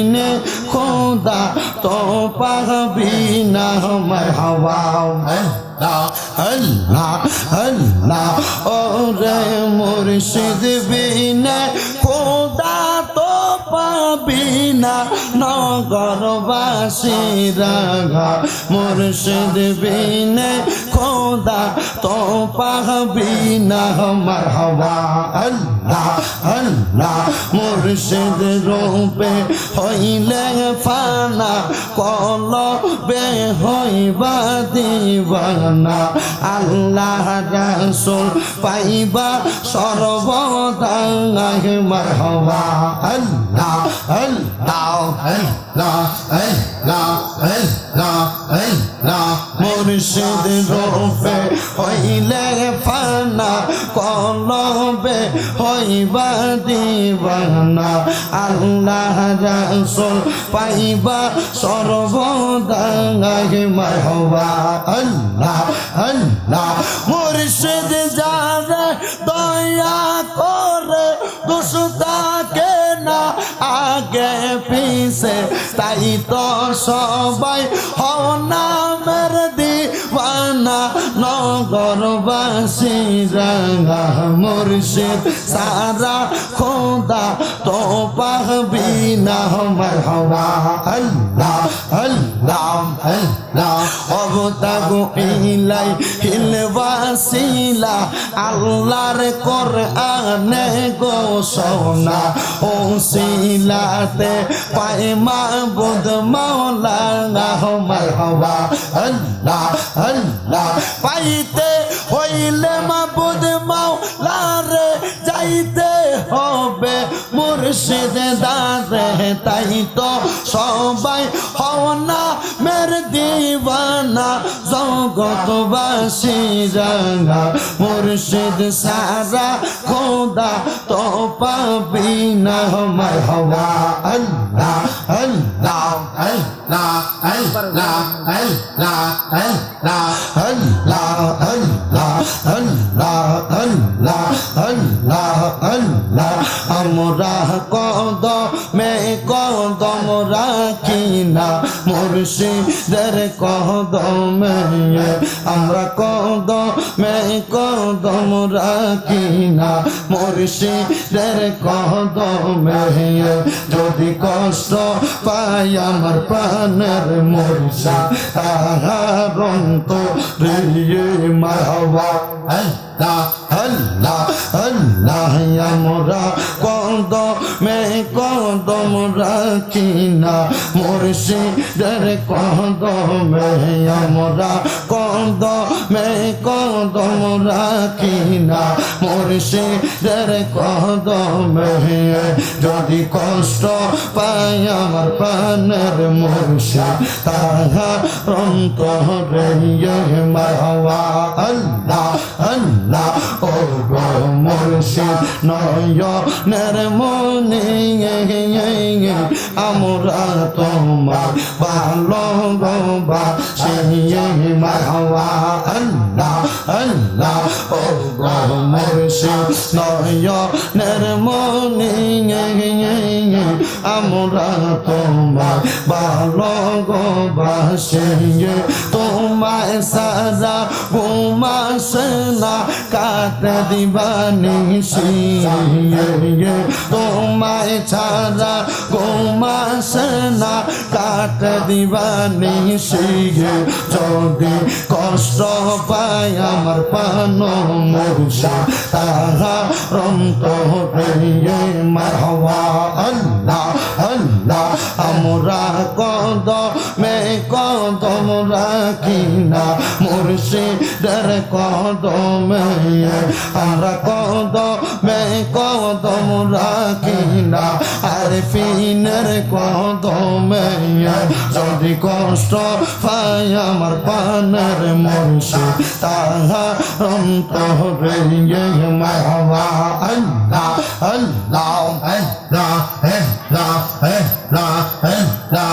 ने खुदा तो पाबी ना मरहबा अल्लाह अल्लाह और मुर्शिद बिना खुदा तो पाबी ना नगरवासीरा मुर्शिद बिना खुदा तो पाबी ना मरहबा अल्लाह अल्लाह मुर्शिद रूपे হইলে ফানা কলবে হইবা দিবানা আল্লাহ রাসূল পাইবা সর্বদা মারহাবা আল্লাহ আল্লাহ আল্লাহ আল্লাহ আল্লাহ আল্লাহ মুর্শিদ রূপে হইলে ফানা কলবে হইবা দিবানা আল্লাহ রাসূল পাইবা সর্বদা মারহাবা আল্লাহ আল্লাহ মুর্শিদ যারে দয়া করে দুষ্টাকে না আগে পিছে তাই তো সবাই হও নামের দিওয়ানা নগরবাসী রাঙা মুর্শিদ সারা খোদা তো পাবি না মারহাবা আল্লাহ আল্লাহ আল্লাহ অবতাগু ইলাই হিল ওয়াসিলা আল্লাহর কোরআনে ঘোষণা ও সিলাতে পায় মাবুদ মাওলানা মারহাবা আল্লাহ আল্লাহ পাইতে হইলে মাবুদ মাওলারে যাইতে হবে মুর্শিদ দারে তাই তো সবাই হও না মের দিওয়ানা জগতবাসী রাঙা মুর্শিদ সারা খোদা তো পাবি না মারহাবা আল্লাহ আল্লাহ আল্লাহ আল্লাহ আল্লাহ আল্লাহ আল্লাহ আল্লাহ আল্লাহ আল্লাহ আল্লাহ আল্লাহ আমরা কদমে কদম রাখি না মুর্শিদের কদমে আমরা কদমে কদম রাখি না মুর্শিদের কদমে যদি কষ্ট পাই আমার প্রাণের মুর্শিদ তাহার অন্তরে মারহাবা আল্লাহ আল্লাহ আল্লাহ আমরা কদমে কদম রাখি না মুর্শিদের কদমে আমরা কদমে কদম রাখি না মুর্শিদের কদমে যদি কষ্ট পাই আমার প্রাণের মুর্শিদ তাহার অন্তরে মারহাবা আল্লাহ আল্লাহ ও গো মুর্শিদ নয়নের মনে আমরা তোমার ভালোবাসি মারহাবা আল্লাহ আল্লাহ ও গো মুর্শিদ নয়নের মনে আমরা তোমার ভালোবাসি তোমায় সারা ঘুমাসে না কাটে দিবানিশি তোমায় ছাড়া ঘুমাসে না কাটে দিবানিশি যদি কষ্ট পাই আমার প্রাণ মুর্শিদ তাহার অন্তরে মারহাবা আল্লাহ আল্লাহ আমরা কদমে কদম রাখি না মুর্শিদের কদমে আমরা কদমে কদম রাখি না আরফিনের কদমে যদি কষ্ট পাই আমার প্রাণের মুর্শিদ তাহার অন্তরে মারহাবা আল্লাহ আল্লাহ আল্লাহ আল্লাহ আল্লাহ